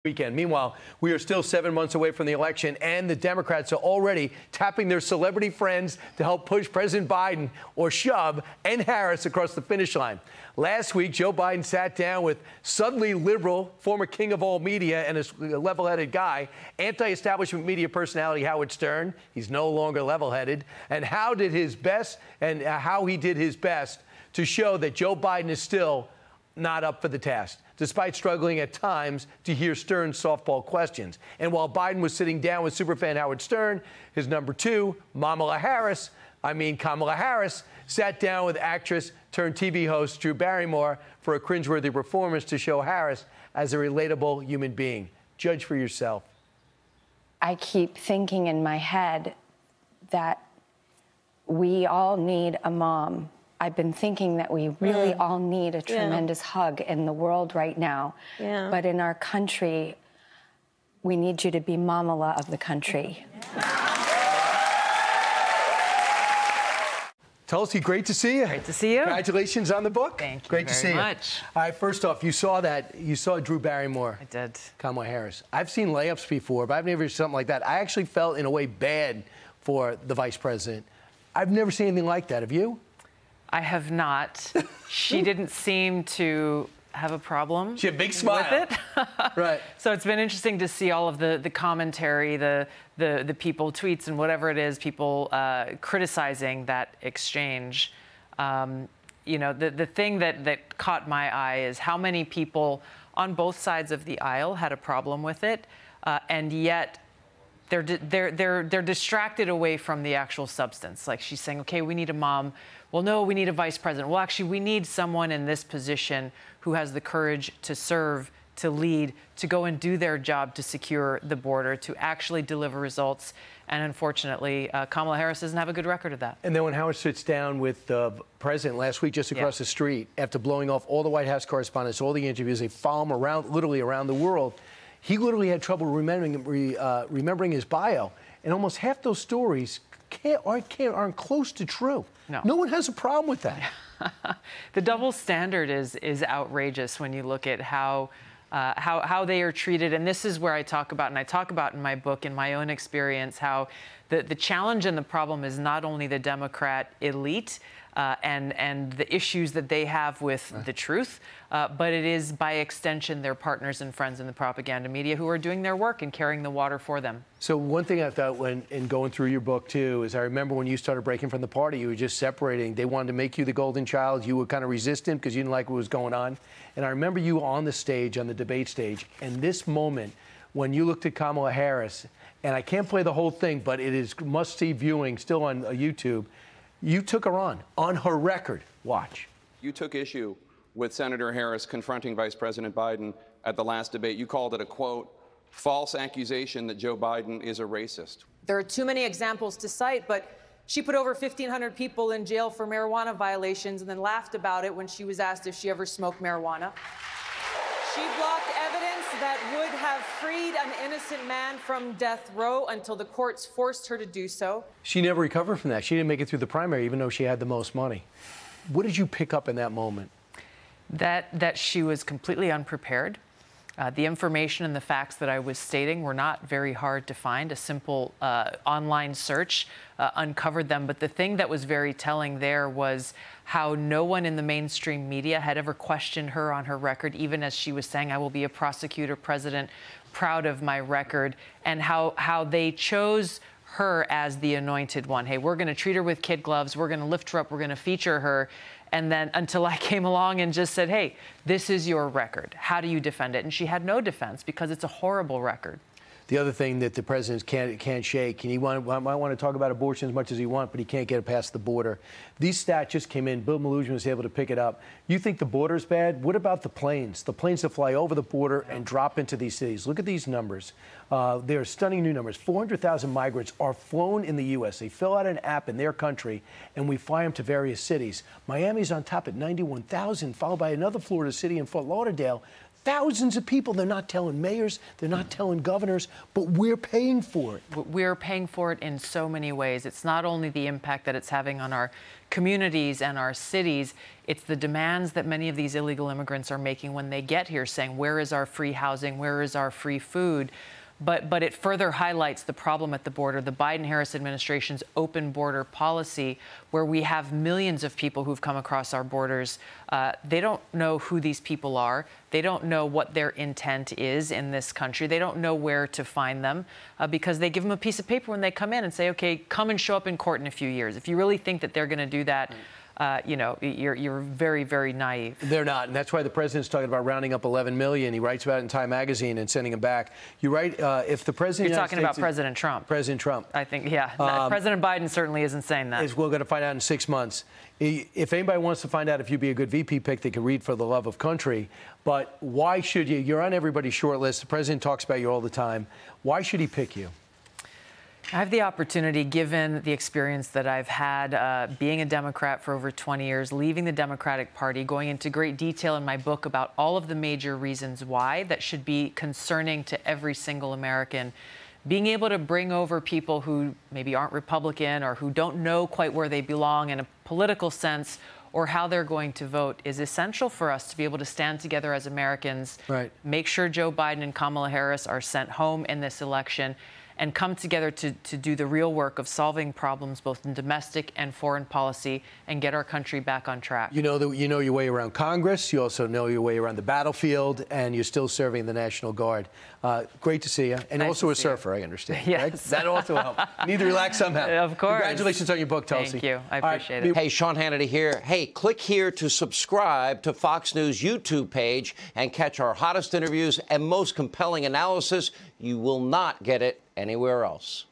Weekend. Meanwhile, we are still 7 months away from the election, and the Democrats are already tapping their celebrity friends to help push President Biden or shove and Harris across the finish line. Last week, Joe Biden sat down with suddenly liberal, former king of all media and a level-headed guy, anti-establishment media personality Howard Stern. He's no longer level-headed. And how he did his best to show that Joe Biden is still not up for the task, despite struggling at times to hear Stern's softball questions. And while Biden was sitting down with superfan Howard Stern, his number two, Kamala Harris, sat down with actress turned TV host Drew Barrymore for a cringeworthy performance to show Harris as a relatable human being. Judge for yourself. I keep thinking in my head that we all need a mom. I've been thinking that we really all need a tremendous hug in the world right now. But in our country, we need you to be Kamala of the country. Tulsi, great to see you. Great to see you. Congratulations on the book. Thank you Great to see you. very much. All right, first off, you saw Drew Barrymore. I did. Kamala Harris. I've seen layups before, but I've never seen something like that. I actually felt, in a way, bad for the vice president. I've never seen anything like that. Have you? I have not. She didn't seem to have a problem. She had a big smile. With it. Right. So it's been interesting to see all of the commentary, the people, tweets and whatever it is, people criticizing that exchange. You know, the thing that caught my eye is how many people on both sides of the aisle had a problem with it, and yet they're distracted away from the actual substance. Like she's saying, okay, we need a mom. Well, no, we need a vice president. Well, actually, we need someone in this position who has the courage to serve, to lead, to go and do their job to secure the border, to actually deliver results. And unfortunately, Kamala Harris doesn't have a good record of that. And then when Howard sits down with the president last week just across the street, after blowing off all the White House correspondents, all the interviews, they follow him around, literally around the world. He literally had trouble remembering his bio. And almost half those stories aren't close to true. No one has a problem with that. The double standard is outrageous when you look at how they are treated. And this is where I talk about, and I talk about in my book, in my own experience, how the challenge and the problem is not only the Democrat elite and the issues that they have with the truth, but it is, by extension, their partners and friends in the propaganda media who are doing their work and carrying the water for them. So one thing I thought in going through your book, too, is I remember when you started breaking from the party, you were just separating. They wanted to make you the golden child. You were kind of resistant because you didn't like what was going on. And I remember you on the stage, on the debate stage, and this moment when you looked at Kamala Harris, and I can't play the whole thing, but it is must-see viewing still on YouTube. You took her on her record. Watch. You took issue with Senator Harris confronting Vice President Biden at the last debate. You called it a, quote, false accusation that Joe Biden is a racist. There are too many examples to cite, but she put over 1,500 people in jail for marijuana violations and then laughed about it when she was asked if she ever smoked marijuana. She blocked evidence that would have freed an innocent man from death row until the courts forced her to do so. She never recovered from that. She didn't make it through the primary, even though she had the most money. What did you pick up in that moment? That she was completely unprepared. The information and the facts that I was stating were not very hard to find. A simple online search uncovered them. But the thing that was very telling there was how no one in the mainstream media had ever questioned her on her record, even as she was saying, I will be a prosecutor, president, proud of my record, and how they chose her as the anointed one. Hey, we're going to treat her with kid gloves. We're going to lift her up. We're going to feature her. And then until I came along and just said, hey, this is your record. How do you defend it? And she had no defense because it's a horrible record. The other thing that the president can't shake, and he might want to talk about abortion as much as he wants, but he can't get it past the border. These stats just came in. Bill Malugin was able to pick it up. You think the border's bad? What about the planes? The planes that fly over the border and drop into these cities. Look at these numbers. They are stunning new numbers. 400,000 migrants are flown in the U.S. They fill out an app in their country, and we fly them to various cities. Miami's on top at 91,000, followed by another Florida city in Fort Lauderdale. thousands of people. They're not telling mayors, they're not telling governors, but we're paying for it. We're paying for it in so many ways. It's not only the impact that it's having on our communities and our cities, it's the demands that many of these illegal immigrants are making when they get here, saying, where is our free housing? Where is our free food? But it further highlights the problem at the border, the Biden-Harris administration's open border policy, where we have millions of people who've come across our borders. They don't know who these people are. They don't know what their intent is in this country. They don't know where to find them because they give them a piece of paper when they come in and say, okay, come and show up in court in a few years. If you really think that they're going to do that, you know, you're very, very naive. They're not, and that's why the president's talking about rounding up 11 million. He writes about it in Time magazine and sending them back. You write, if the president... You're talking about President Trump. President Trump. I think, yeah. President Biden certainly isn't saying that. We're going to find out in 6 months. If anybody wants to find out if you'd be a good VP pick, they can read For the Love of Country. But why should you? You're on everybody's short list. The president talks about you all the time. Why should he pick you? I have the opportunity, given the experience that I've had being a Democrat for over 20 years, leaving the Democratic Party, going into great detail in my book about all of the major reasons why that should be concerning to every single American, being able to bring over people who maybe aren't Republican or who don't know quite where they belong in a political sense or how they're going to vote is essential for us to be able to stand together as Americans, right. Make sure Joe Biden and Kamala Harris are sent home in this election, and come together to do the real work of solving problems both in domestic and foreign policy and get our country back on track. You know your way around Congress. You also know your way around the battlefield, and you're still serving the National Guard. Great to see you. And nice also a surfer, I understand. Yes. Right? That also helps. You need to relax somehow. Of course. Congratulations on your book, Tulsi. Thank you. I appreciate it. Hey, Sean Hannity here. Hey, click here to subscribe to Fox News YouTube page and catch our hottest interviews and most compelling analysis. You will not get it anywhere else.